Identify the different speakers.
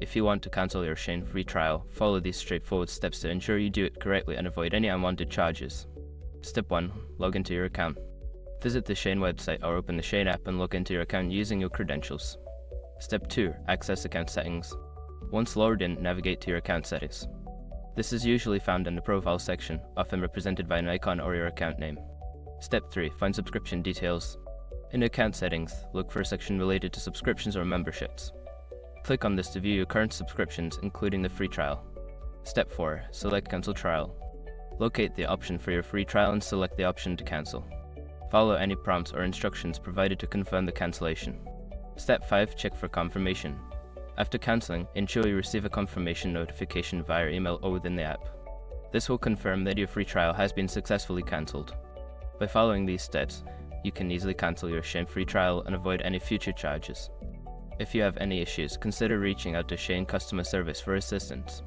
Speaker 1: If you want to cancel your SHEIN free trial, follow these straightforward steps to ensure you do it correctly and avoid any unwanted charges. Step 1. Log into your account. Visit the SHEIN website or open the SHEIN app and log into your account using your credentials. Step 2. Access account settings. Once logged in, navigate to your account settings. This is usually found in the profile section, often represented by an icon or your account name. Step 3. Find subscription details. In account settings, look for a section related to subscriptions or memberships. Click on this to view your current subscriptions, including the free trial. Step 4. Select Cancel Trial. Locate the option for your free trial and select the option to cancel. Follow any prompts or instructions provided to confirm the cancellation. Step 5. Check for confirmation. After cancelling, ensure you receive a confirmation notification via email or within the app. This will confirm that your free trial has been successfully cancelled. By following these steps, you can easily cancel your SHEIN free trial and avoid any future charges. If you have any issues, consider reaching out to SHEIN customer service for assistance.